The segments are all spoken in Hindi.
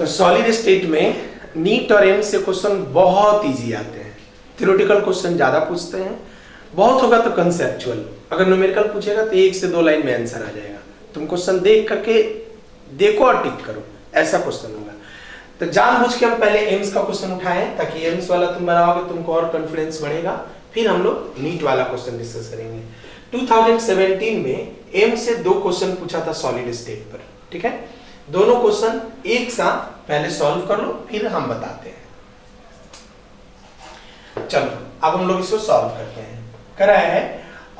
सॉलिड स्टेट में नीट और एम्स से क्वेश्चन बहुत इजी आते हैं। थ्योरेटिकल क्वेश्चन ज्यादा पूछते हैं, बहुत होगा तो कंसेप्चुअल। अगर न्यूमेरिकल पूछेगा तो 1 से 2 लाइन में आंसर आ जाएगा। तुम क्वेश्चन देख करके देखो और टिक करो, ऐसा क्वेश्चन होगा। तो जानबूझ के हम पहले एम्स का क्वेश्चन उठाएं ताकि एम्स वाला तुम बनाओगे, तुमको और कॉन्फिडेंस बढ़ेगा। फिर हम लोग नीट वाला क्वेश्चन डिस्कस करेंगे। 2017 में एम्स से 2 क्वेश्चन पूछा था सॉलिड स्टेट पर, ठीक है। दोनों क्वेश्चन एक साथ पहले सॉल्व कर लो, फिर हम बताते हैं। चलो अब हम लोग इसको सॉल्व करते हैं। कराया है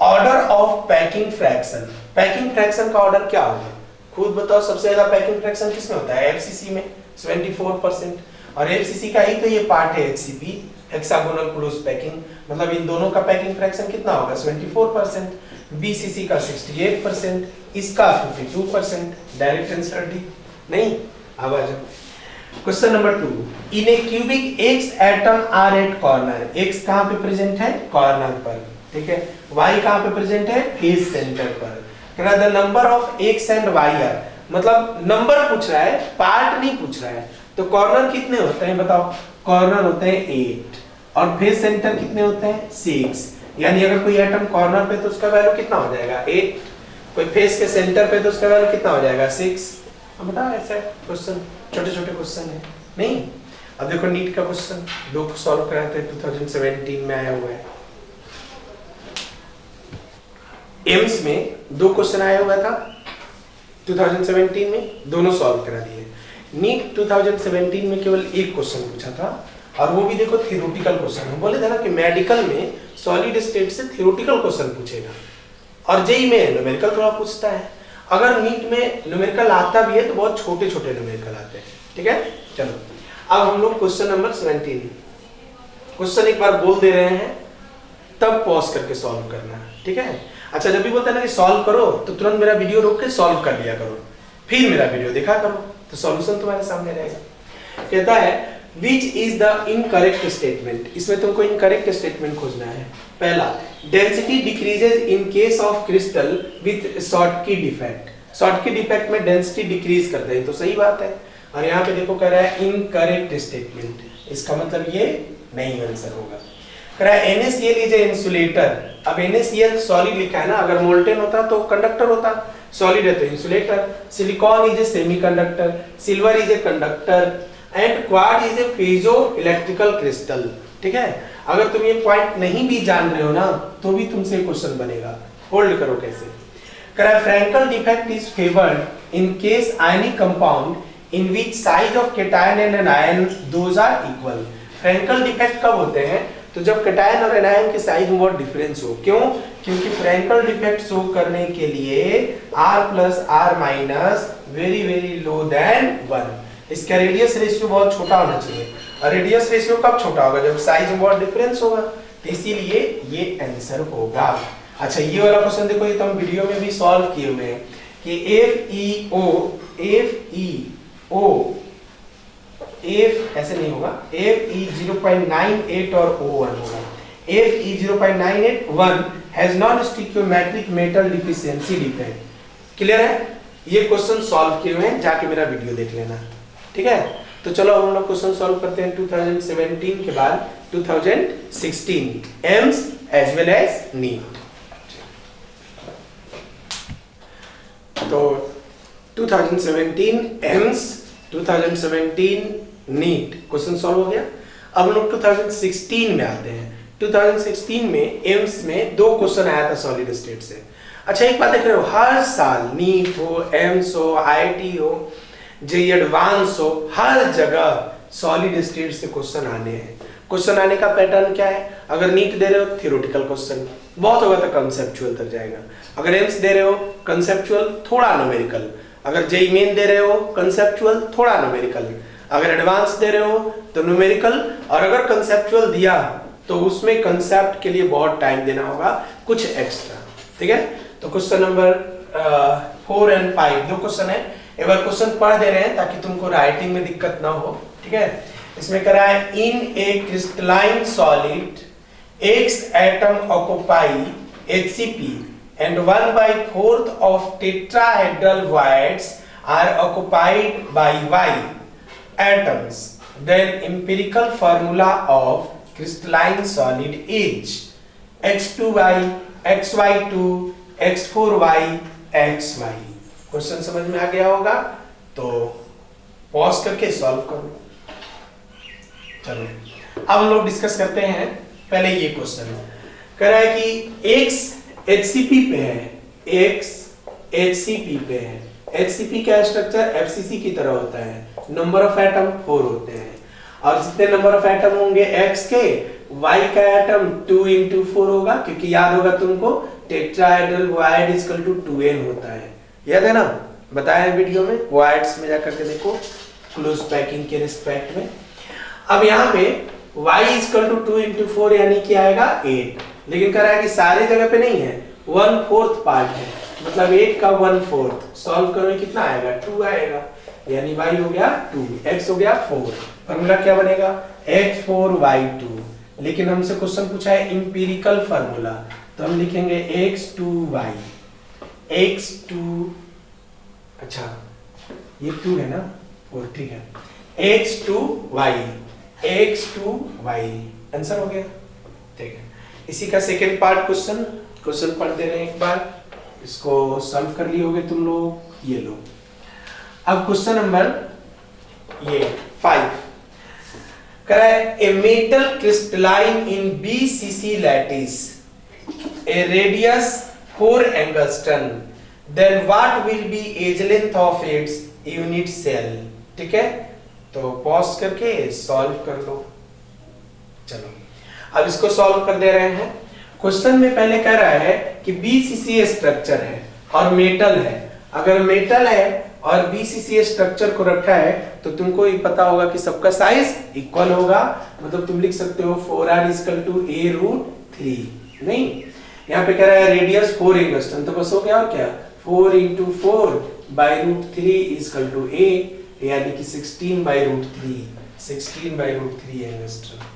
order of packing fraction. Packing fraction का ऑर्डर क्या होगा, खुद बताओ। सबसे ज्यादा पैकिंग फ्रैक्शन किसमें होता है? एफसीसी में 74%। और एफसीसी का ही तो ये पार्ट है एचसीपी, हेक्सागोनल क्लोज पैकिंग। मतलब इन दोनों का पैकिंग फ्रैक्शन कितना होगा? 74%। बीसीसी का 68%, इसका 52%। डायरेक्ट आंसर डी नहीं। अब आ जाओ question number 2। In a cubic X atom are at corner. X कहां पे प्रेजेंट है? कॉर्नर पर, ठीक है। वाई कहां पे प्रेजेंट है? फेस सेंटर पर। कह the number of X and Y are, मतलब नंबर पूछ रहा है, पार्ट नहीं पूछ रहा है। तो कॉर्नर कितने होते हैं बताओ? कॉर्नर होते हैं 8 और फेस सेंटर कितने होते हैं? 6। यानी अगर कोई एटम कॉर्नर पे तो उसका वैल्यू कितना हो जाएगा? 8। कोई फेस के सेंटर पे तो उसका वैल्यू कितना हो जाएगा? 6। अब बताओ, ऐसा क्वेश्चन छोटे छोटे क्वेश्चन है नहीं। अब देखो नीट का क्वेश्चन 2 को सॉल्व कराए थे, 2017 में आया हुआ है। एम्स में 2 क्वेश्चन आया हुआ था 2017 में, दोनों सॉल्व करा दिए। नीट 2017 में केवल 1 क्वेश्चन पूछा था, और वो भी देखो थ्योरेटिकल क्वेश्चन। हम बोले थे ना कि मेडिकल में सॉलिड स्टेट से थ्योरेटिकल क्वेश्चन पूछेगा, और जेईई में न्यूमेरिकल थोड़ा पूछता है। अगर नीट में न्यूमेरिकल आता भी है तो बहुत छोटे छोटे न्यूमेरिकल आते हैं, ठीक है। चलो अब हम लोग क्वेश्चन नंबर 17, क्वेश्चन एक बार बोल दे रहे हैं तब पॉज करके सॉल्व करना, ठीक है। अच्छा, जब भी बोलते हैं ना कि सॉल्व करो तो तुरंत मेरा वीडियो रोक के सॉल्व कर लिया करो, फिर मेरा वीडियो देखा करो, तो सॉल्यूशन तुम्हारे सामने रहेगा। कहता है Which is the incorrect statement? इसमें तुमको इनकरेक्ट स्टेटमेंट खोजना है। पहला, density decreases in case of crystal with Schottky defect. Schottky defect में डेंसिटी डिक्रीज करते हैं, तो सही बात है। और यहाँ पे देखो कह रहा है इनकरेक्ट स्टेटमेंट, इसका मतलब ये नहीं आंसर होगा। कह रहा है NaCl इज ए इंसुलेटर। अब NaCl सॉलिड लिखा है ना, अगर मोल्टेन होता तो कंडक्टर होता, सॉलिड है तो insulator. Silicon is a semiconductor, silver is a conductor, and quartz is a piezo electrical crystal, ठीक है। अगर तुम ये पॉइंट नहीं भी जान रहे हो ना, तो भी तुमसे क्वेश्चन बनेगा। होल्ड करो कैसे। कह Frenkel defect is favoured in case ionic compound in which size of cation and anion those are equal. Frenkel defect कब होते हैं? तो जब कैटायन और एनायन के साइज में बहुत डिफरेंस हो। क्यों? क्योंकि फ्रैंकल डिफेक्ट शो करने के लिए R+R- very very low then 1। इसका रेडियस रेशियो बहुत छोटा होना चाहिए, और रेडियस रेशियो कब छोटा होगा? जब साइज में बहुत डिफरेंस होगा। तो इसीलिए ये आंसर होगा। अच्छा, ये वाला क्वेश्चन देखो, ये तो हम वीडियो में भी सॉल्व किए हुए हैं कि F ऐसे नहीं होगा, Fe 0.98 और O1 होगा। Fe 0.98 has non stoichiometric metal deficiency defect. Clear है? ये क्वेश्चन सॉल्व किए हुए हैं, जाके मेरा वीडियो देख लेना, ठीक है। तो चलो हम लोग क्वेश्चन सॉल्व करते हैं 2017 के बाद 2016 AIIMS as well as NEET. तो 2017 एम्स, 2017 नीट क्वेश्चन सॉल्व हो गया। अब हम लोग 2016 में आते हैं। 2016 में एम्स में 2 क्वेश्चन आया था सॉलिड स्टेट से। अच्छा, एक बात देख रहे हो, हर साल नीट हो, एम्स हो, आईआईटी हो, जेईई एडवांस हो, हर जगह सॉलिड स्टेट से क्वेश्चन आने हैं। क्वेश्चन आने का पैटर्न क्या है? अगर नीट दे रहे हो थ्योरेटिकल क्वेश्चन, बहुत होगा तो कंसेप्चुअल तक जाएगा। अगर एम्स दे रहे हो कंसेप्चुअल थोड़ा न्यूमेरिकल, अगर जेईई मेन दे रहे हो कंसेप्चुअल थोड़ा न्यूमेरिकल, अगर एडवांस दे रहे हो तो न्यूमेरिकल, और अगर कंसेप्चुअल दिया तो उसमें कंसेप्ट के लिए बहुत टाइम देना होगा, कुछ एक्स्ट्रा, ठीक है। तो क्वेश्चन नंबर 4 और 5 2 क्वेश्चन है। एक बार क्वेश्चन पढ़ दे रहे हैं ताकि तुमको राइटिंग में दिक्कत ना हो, ठीक है। इसमें कह रहा है in a crystalline solid X atom occupy HCP and 1/4 of tetrahedral voids are occupied by Y. atoms, then empirical formula of crystalline solid is X2y, XY2, X4y, XY। Question समझ में आ गया होगा तो पॉज करके सॉल्व करो। चलो अब हम लोग डिस्कस करते हैं। पहले ये क्वेश्चन कह रहा है कि X HCP पे है, X HCP पे है। HCP का स्ट्रक्चर FCC की तरह होता है, नंबर ऑफ एटम 4 होते हैं, और जितने नंबर ऑफ एटम होंगे X के, Y का एटम 2 into 4 होगा, क्योंकि याद होगा तुमको tetrahedral void is equal to 2n होता है, याद है ना, बताया वीडियो में, वायड्स में जाकर के देखो क्लोज पैकिंग के रिस्पेक्ट में। अब यहाँ पे y is equal to 2 into 4 यानी क्या आएगा 8, लेकिन कह रहा है कि सारे जगह पे नहीं है, 1/4 पार्ट है, मतलब 8 का 1/4। सॉल्व करो कितना आएगा 2 आएगा, यानी y हो गया 2, x हो गया 4। फॉर्मूला क्या बनेगा x4y2। लेकिन हमसे क्वेश्चन पूछा है इंपीरिकल फार्मूला, तो हम लिखेंगे x2y, x2, अच्छा ये 2 है ना, और ठीक है, x2y, x2y आंसर हो गया। ठीक है, इसी का सेकंड पार्ट क्वेश्चन पढ़ दे रहे हैं एक बार, इसको सॉल्व कर लिए होगे तुम लोग, ये लो। अब क्वेश्चन नंबर ये 5 कह रहा है a metal crystalline in BCC lattice a radius 4 angstrom, then what will be edge length of its unit cell. ठीक है, तो पॉज करके सॉल्व कर लो। चलो अब इसको सॉल्व कर दे रहे हैं। क्वेश्चन में पहले कह रहा है कि BCC स्ट्रक्चर है और मेटल है। अगर मेटल है और BCC स्ट्रक्चर को रखा है तो तुमको ये पता होगा कि सबका साइज इक्वल होगा, मतलब तुम लिख सकते हो 4r = a√3। नहीं, यहाँ पे कह रहा है रेडियस 4 एंगस्ट्रम, तो बस हो गया, और क्या 4 × 4 /√3 = a, यानी कि 16/√3, 16/√3 एंगस्ट्रम।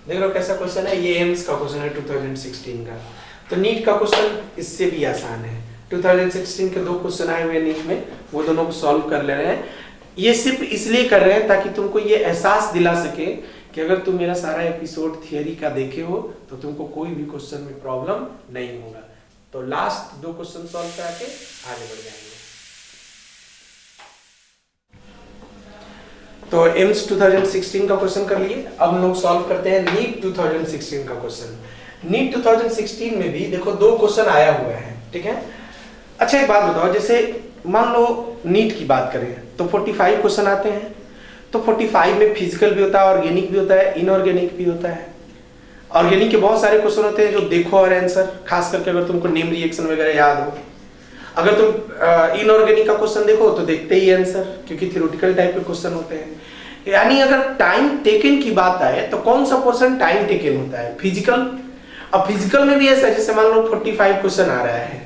देख लो कैसा क्वेश्चन है, ये एम्स का क्वेश्चन है 2016 का। तो नीट का क्वेश्चन इससे भी आसान है। 2016 के 2 क्वेश्चन आए हुए नीट में, वो दोनों को सॉल्व कर ले रहे हैं। ये सिर्फ इसलिए कर रहे हैं ताकि तुमको ये एहसास दिला सके कि अगर तुम मेरा सारा एपिसोड थियरी का देखे हो तो तुमको कोई भी क्वेश्चन में प्रॉब्लम नहीं होगा। तो लास्ट 2 क्वेश्चन सॉल्व करके आगे बढ़ जाएंगे। तो एम्स 2016 का क्वेश्चन कर लिए, अब हम लोग सॉल्व करते हैं नीट 2016 का क्वेश्चन। नीट 2016 में भी देखो 2 क्वेश्चन आया हुआ है, ठीक है। अच्छा एक बात बताओ, जैसे मान लो नीट की बात करें तो 45 क्वेश्चन आते हैं, तो 45 में फिजिकल भी होता है, ऑर्गेनिक भी होता है, इनऑर्गेनिक भी होता है। ऑर्गेनिक के बहुत सारे क्वेश्चन होते हैं जो देखो और आंसर, खास करके अगर तुमको नेम रिएक्शन वगैरह याद हो। अगर तुम इनऑर्गेनिक का क्वेश्चन देखो तो देखते ही आंसर, क्योंकि थ्योरेटिकल टाइप के क्वेश्चन होते हैं। यानी अगर टाइम टेकन की बात आए तो कौन सा पोर्शन टाइम टेकन होता है, फिजिकल। अब फिजिकल में भी ऐसा, जैसे मान लो 45 क्वेश्चन आ रहा है,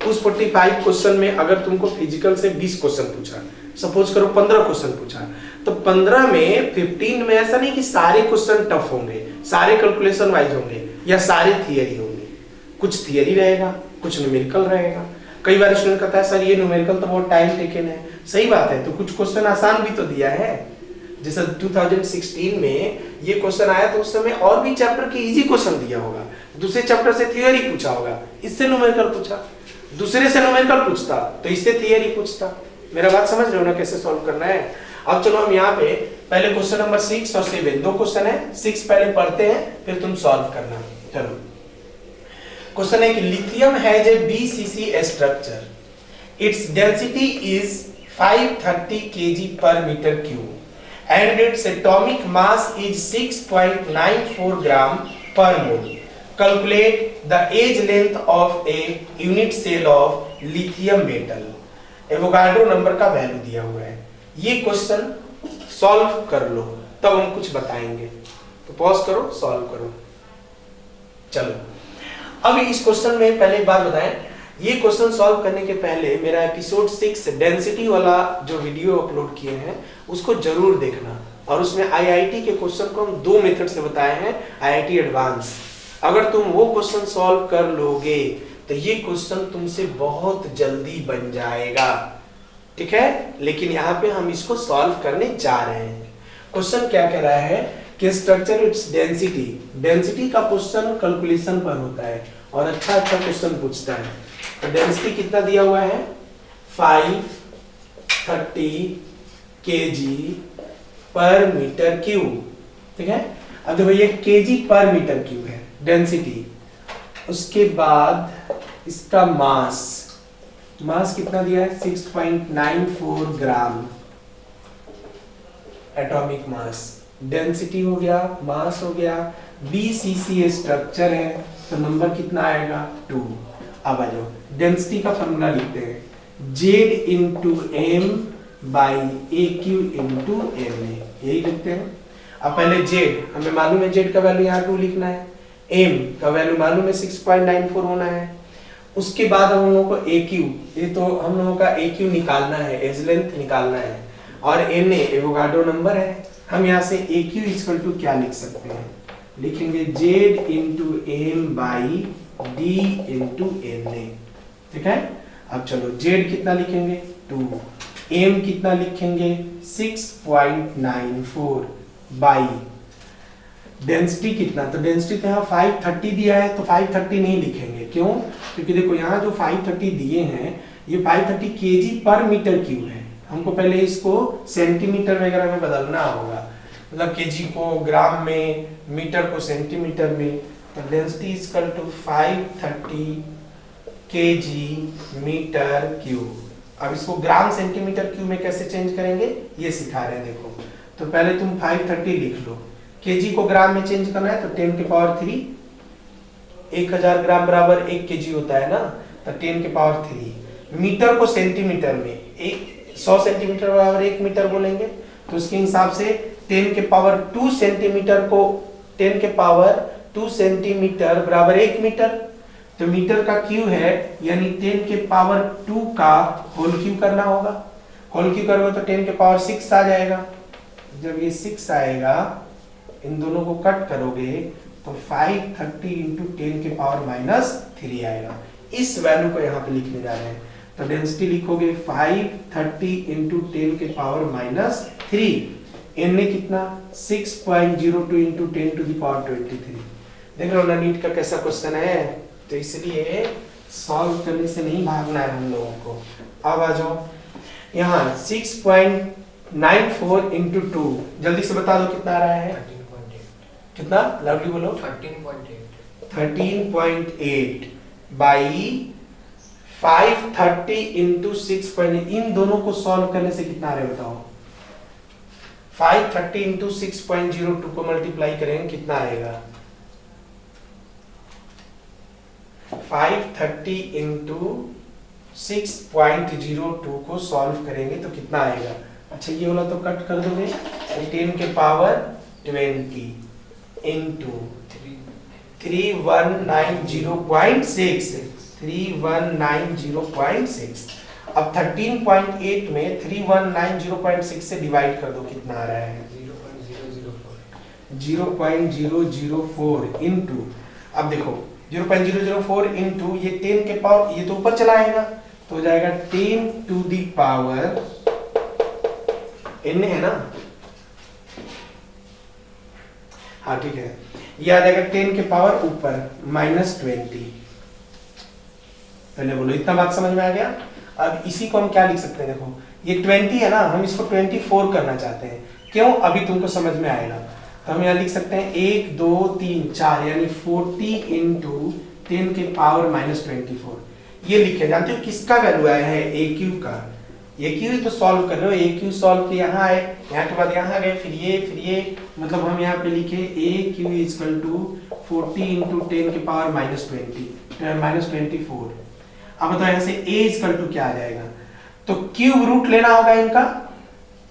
उस 45 क्वेश्चन में अगर तुमको फिजिकल से 20 क्वेश्चन पूछा, सपोज करो 15 क्वेश्चन पूछा, तो 15 में 15 में ऐसा नहीं कि सारे क्वेश्चन टफ होंगे, सारे कैलकुलेशन वाइज होंगे, या सारे थियरी होंगे। कुछ थियरी रहेगा, कुछ न्यूमेरिकल रहेगा। कई बार स्टूडेंट कहता है सर ये न्यूमेरिकल तो बहुत टाइम टेकन है, सही बात है, तो कुछ क्वेश्चन आसान भी तो दिया है। जैसे 2016 में ये क्वेश्चन आया तो उस समय और भी चैप्टर के इजी क्वेश्चन दिया होगा, दूसरे चैप्टर से थियरी पूछा होगा, इससे न्यूमेरिकल पूछा, दूसरे से न्यूमेरिकल पूछता तो इससे थियरी पूछता। मेरा बात समझ रहे हो ना कैसे सॉल्व करना है। अब चलो हम यहाँ पे पहले क्वेश्चन नंबर 6 और 7, 2 क्वेश्चन है, 6 पहले पढ़ते हैं फिर तुम सॉल्व करना। चलो क्वेश्चन है कि lithium has a BCC structure, its density is 530 kg/m³ and its atomic mass is 6.94 g/mol. Calculate the age length of a unit cell of lithium metal. Avogadro number का वैल्यू दिया हुआ है। ये क्वेश्चन सॉल्व कर लो तब हम कुछ बताएंगे, तो पॉज करो, सॉल्व करो। चलो अब इस क्वेश्चन में पहले एक बात बताएं, ये क्वेश्चन सॉल्व करने के पहले मेरा एपिसोड 6 डेंसिटी वाला जो वीडियो अपलोड किए हैं उसको जरूर देखना, और उसमें IIT के क्वेश्चन को हम 2 मेथड से बताए हैं, IIT एडवांस। अगर तुम वो क्वेश्चन सॉल्व कर लोगे तो ये क्वेश्चन तुमसे बहुत जल्दी बन जाएगा, ठीक है। लेकिन यहाँ पे हम इसको सॉल्व करने जा रहे हैं। क्वेश्चन क्या कह रहा है कि स्ट्रक्चर इट्स डेंसिटी, डेंसिटी का क्वेश्चन कैलकुलेशन पर होता है और अच्छा क्वेश्चन पूछता है। तो डेंसिटी कितना दिया हुआ है 530 kg पर मीटर क्यूब, ठीक है। अब देखो ये kg पर मीटर क्यूब है डेंसिटी, उसके बाद इसका मास कितना दिया है 6.94 ग्राम एटॉमिक मास, डेंसिटी हो गया, मास हो गया, BCC स्ट्रक्चर है तो नंबर कितना आएगा 2। अब आ जाओ डेंसिटी का फॉर्मूला लिखते हैं Z into M by AQ into M, यही लिखते हैं। अब पहले Z हमें मालूम है, Z का वैल्यू यहाँ 2 लिखना है, M का वैल्यू मालूम है 6.94 होना है। उसके बाद हम लोगों को AQ, ये तो हम लोगों का AQ निकालना है, एज लेंथ निकालना है, और Na एवोगाड्रो नंबर है। हम यहाँ से AQ इक्वल टू क्या लिख सकते हैं, लिखेंगे Z into M by D into Na, ठीक है। अब चलो Z कितना लिखेंगे 2, M कितना लिखेंगे 6.94 बाई डेंसिटी कितना, तो डेंसिटी तो यहाँ 530 दिया है तो 530 नहीं लिखेंगे, क्यों, क्योंकि देखो यहाँ जो 530 दिए हैं ये 530 kg पर मीटर क्यूब है, हमको पहले इसको सेंटीमीटर वगैरह में बदलना होगा, मतलब kg को ग्राम में, मीटर को सेंटीमीटर में। तो density is equal to 530 kg metre cube. अब इसको ग्राम सेंटीमीटर क्यूब में कैसे चेंज करेंगे ये सिखा रहे हैं, देखो। तो पहले तुम 530 लिख लो, kg को ग्राम में चेंज करना है तो 10 के पावर 3, 1000 ग्राम बराबर 1 kg होता है ना, तो 10 के पावर 3। मीटर को सेंटीमीटर में, 100 सेंटीमीटर बराबर 1 मीटर बोलेंगे, तो उसके हिसाब से 10 के पावर 2 सेंटीमीटर को 10 के पावर 2 सेंटीमीटर बराबर 1 मीटर, तो मीटर का क्यू है, यानी 10 के पावर 2 का होल क्यू करना होगा। होल क्यू करोगे तो 10 के पावर 6 आ जाएगा। जब ये 6 आएगा, इन दोनों को कट करोगे तो 530 इंटू 10 के पावर -3 आएगा। इस वैल्यू को यहाँ पे लिखने जा रहे हैं, तो डेंसिटी लिखोगे 530 इंटू 10 के पावर -3। Na कितना 6.02 इंटू 10 टू द पावर 23। देख रहे हो ना नीट का कैसा क्वेश्चन है, तो इसलिए सॉल्व करने से नहीं भागना है हम लोगों को। अब आ जाओ यहाँ 6.94 इंटू 2, जल्दी से बता दो कितना आ रहा है, 13.8। कितना लाउडली बोलो, 13.8 बाई 530 इंटू 6.8, इन दोनों को सॉल्व करने से कितना आ रहा है बताओ। 530 इंटू 6.02 को मल्टीप्लाई करेंगे कितना आएगा, 530 इंटू 6.02 को सॉल्व करेंगे तो कितना आएगा। अच्छा ये वाला तो कट कर दोगे, 10 के पावर 20 इंटू 3190.6। अब 13.8 में 3190.6 से डिवाइड कर दो, कितना आ रहा है 0.004 इंटू, अब देखो 0.004 इंटू ये 10 के पावर, ये तो ऊपर चला आएगा तो हो जाएगा 10 टू दी पावर n है ना, हाँ ठीक है, ये आ जाएगा 10 के पावर ऊपर -20। पहले बोलो इतना बात समझ में आ गया। अब इसी को हम क्या लिख सकते हैं, देखो ये 20 है ना, हम इसको 24 करना चाहते हैं, क्यों, अभी तुमको समझ में आएगा। तो हम यहाँ लिख सकते हैं 1 2 3 4 यानी 40 इंटू 10 के पावर -24। ये लिखे, जानते हो किसका वैल्यू आया है, AQ का। AQ तो सॉल्व कर रहे हो, AQ सॉल्व के यहाँ आए, यहाँ के बाद यहाँ गए, फिर ये, मतलब हम यहाँ पे लिखे AQ इक्वल टू 40 इंटू 10 के पावर -24। अब बताओ यहाँ से A इक्वल टू क्या आ जाएगा, तो क्यूब रूट लेना होगा इनका,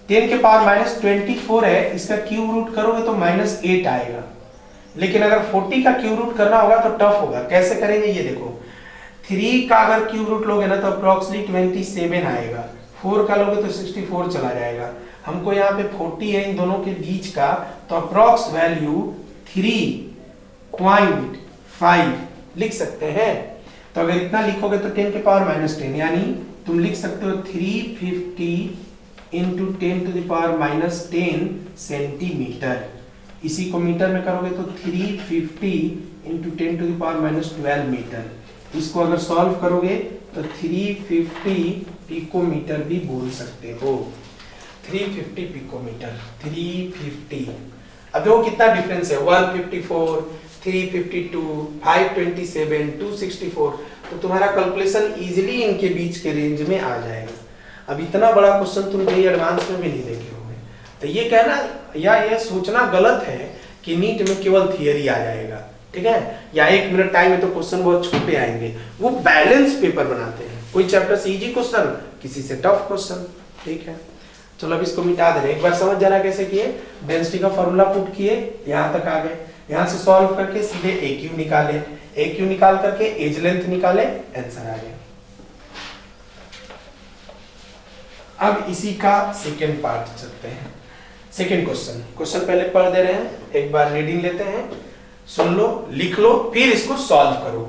10 के पावर -24 है, इसका क्यूब रूट करोगे तो -8 आएगा। लेकिन अगर 40 का क्यूब रूट करना होगा तो टफ होगा, कैसे करेंगे ये देखो, 3 का अगर क्यूब रूट लोगे ना तो अप्रोक्सीमेटली 27 आएगा, 4 का लोगे तो 64 चला जाएगा। हमको यहाँ पे 40 है इन दोनों के बीच का, तो अप्रोक्स वैल्यू 3.5 लिख सकते हैं। तो अगर इतना लिखोगे तो 10 के पावर -10, यानी तुम लिख सकते हो 350 इंटू 10⁻⁻10 सेंटीमीटर। इसी को मीटर में करोगे तो 350 इंटू 10⁻12 मीटर। इसको अगर सॉल्व करोगे तो 350 पिकोमीटर भी बोल सकते हो। 350 पिकोमीटर, 350। अब देखो कितना डिफरेंस है, 154, 352, 527, 264। तो तुम्हारा कैलकुलेशन इजीली इनके बीच के रेंज में आ जाएगा। अब इतना बड़ा क्वेश्चन तुम जेईई एडवांस में भी नहीं देखे होंगे। तो ये कहना या ये सोचना गलत है कि नीट में केवल थियरी आ जाएगा, ठीक है, या 1 मिनट टाइम में तो क्वेश्चन बहुत छोटे आएंगे। वो बैलेंस पेपर बनाते हैं, कोई चैप्टर से इजी क्वेश्चन, किसी से टफ क्वेश्चन, ठीक है। चलो अब इसको मिटा दे रहे, एक बार समझ जाना कैसे किए। डेंसिटी का फॉर्मूला पुट किए, यहाँ तक आ गए, यहाँ से सॉल्व करके सीधे AQ निकाले, AQ निकाल करके एज लेंथ निकाले, आंसर आ गया। अब इसी का सेकेंड पार्ट चलते हैं। सेकेंड क्वेश्चन पहले पढ़ दे रहे हैं, एक बार रीडिंग लेते हैं, सुन लो, लिख लो, फिर इसको सॉल्व करो।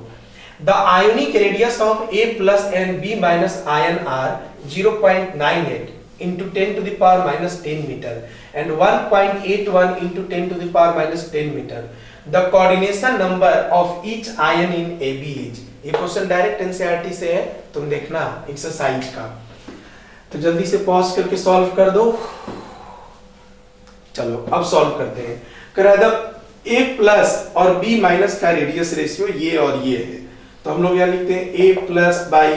The ionic radius of A plus and B minus ion are 0.98 into 10⁻⁻10 meter and 1.81 into 10⁻⁻10 meter. The coordination number of each ion in AB is। ये क्वेश्चन डायरेक्ट एनसीईआरटी से है, तुम देखना एक्सरसाइज का। तो जल्दी से पॉज करके सॉल्व कर दो। चलो अब सॉल्व करते हैं। करा दो A प्लस और B माइनस का रेडियस रेशियो ये और ये है, तो हम लोग यहाँ लिखते हैं A plus by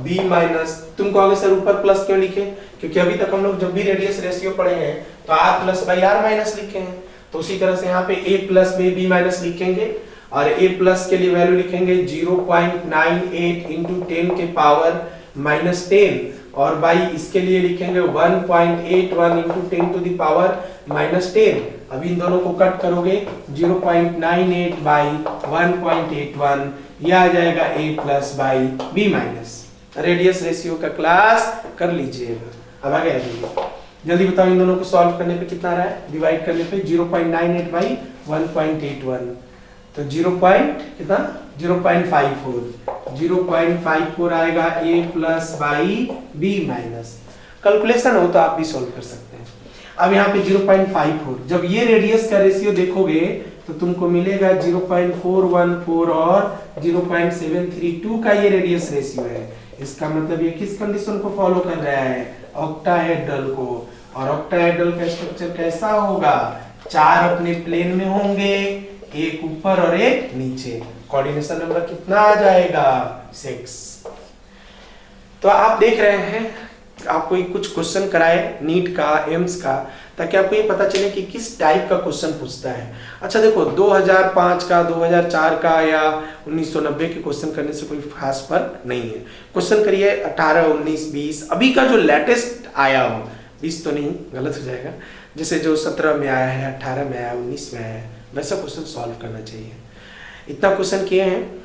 B minus. तुम कहोगे सर ऊपर प्लस क्यों लिखे, क्योंकि अभी तक हम लोग जब भी रेडियस रेशियो पढ़े हैं तो R plus by R minus लिखे हैं। तो उसी तरह से यहाँ पे A plus by B minus लिखेंगे और A प्लस के लिए वैल्यू लिखेंगे 0.98 इंटू 10 के पावर माइनस 10 और बाई इसके लिए लिखेंगे 1.81 into 10 to the power minus 10। अब इन दोनों को कट करोगे 0.98 बाई 1.81, यह आ जाएगा A plus by B minus. Radius ratio का क्लास कर लीजिएगा। अब आ गया जल्दी बताओ, इन दोनों को सॉल्व करने पे कितना आ रहा है, डिवाइड करने पे 0.98 बाई 1.81, तो 0.54 आएगा A plus by B minus. Calculation हो तो आप भी सॉल्व कर सकते हैं। अब यहाँ पे 0.54, जब ये रेडियस का रेशियो देखोगे तो तुमको मिलेगा 0.414 और 0.732 का ये रेडियस रेशियो है। इसका मतलब ये किस कंडीशन को फॉलो कर रहा है, ऑक्टाहेड्रल को। और ऑक्टाहेड्रल का स्ट्रक्चर कैसा होगा, 4 अपने प्लेन में होंगे, एक ऊपर और एक नीचे। कोऑर्डिनेशन नंबर कितना आ जाएगा, 6। तो आप देख रहे हैं आपको कुछ क्वेश्चन कराए नीट का, एम्स का, ताकि आपको ये पता चले कि किस टाइप का क्वेश्चन पूछता है। अच्छा देखो 2005 का, 2004 का या 1990 के क्वेश्चन करने से कोई खास फर्क नहीं है। क्वेश्चन करिए 18, 19, 20, अभी का जो लेटेस्ट आया हो, 20 तो नहीं, गलत हो जाएगा, जैसे जो 17 में आया है, 18 में आया, 19 में आया है, वैसा क्वेश्चन सॉल्व करना चाहिए। इतना क्वेश्चन किए हैं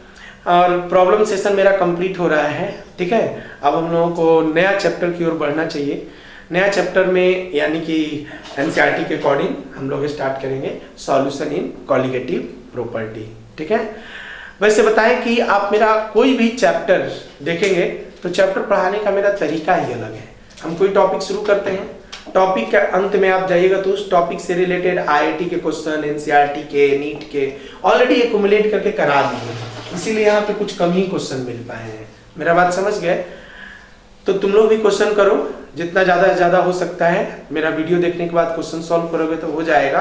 और प्रॉब्लम सेशन मेरा कंप्लीट हो रहा है, ठीक है। अब हम लोगों को नया चैप्टर की ओर बढ़ना चाहिए। नया चैप्टर में यानी कि एनसीईआरटी के अकॉर्डिंग हम लोग स्टार्ट करेंगे सॉल्यूशन इन कॉलिगेटिव प्रॉपर्टी, ठीक है। वैसे बताएं कि आप मेरा कोई भी चैप्टर देखेंगे तो चैप्टर पढ़ाने का मेरा तरीका ही अलग है। हम कोई टॉपिक शुरू करते हैं, टॉपिक के अंत में आप जाइएगा तो उस टॉपिक से रिलेटेड आईआईटी के क्वेश्चन, एनसीईआरटी के, नीट के ऑलरेडी एक्युमुलेट करके करा दिए, इसीलिए यहाँ पे कुछ कम ही क्वेश्चन मिल पाए हैं। मेरा बात समझ गए? तो तुम लोग भी क्वेश्चन करो, जितना ज़्यादा से ज़्यादा हो सकता है। मेरा वीडियो देखने के बाद क्वेश्चन सॉल्व करोगे तो हो जाएगा।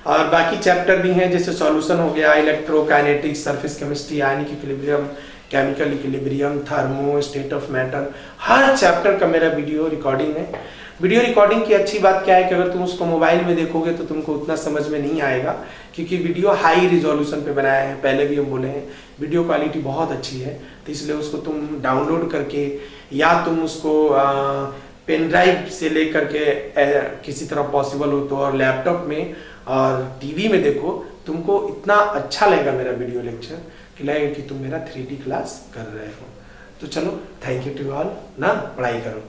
और बाकी चैप्टर भी हैं, जैसे सॉल्यूशन हो गया, electrokinetics, surface chemistry, ionic equilibrium, chemical equilibrium, thermo, state of matter, हर चैप्टर का मेरा वीडियो रिकॉर्डिंग है। वीडियो रिकॉर्डिंग की अच्छी बात क्या है कि अगर तुम उसको मोबाइल में देखोगे तो तुमको उतना समझ में नहीं आएगा, क्योंकि वीडियो हाई रिजोल्यूशन पे बनाया है। पहले भी हम बोले हैं वीडियो क्वालिटी बहुत अच्छी है, तो इसलिए उसको तुम डाउनलोड करके या तुम उसको पेन ड्राइव से ले करके किसी तरह पॉसिबल हो तो, और लैपटॉप में और टीवी में देखो, तुमको इतना अच्छा लगेगा मेरा वीडियो लेक्चर कि लगेगा कि तुम मेरा 3D क्लास कर रहे हो। तो चलो, थैंक यू टू ऑल ना, पढ़ाई करो।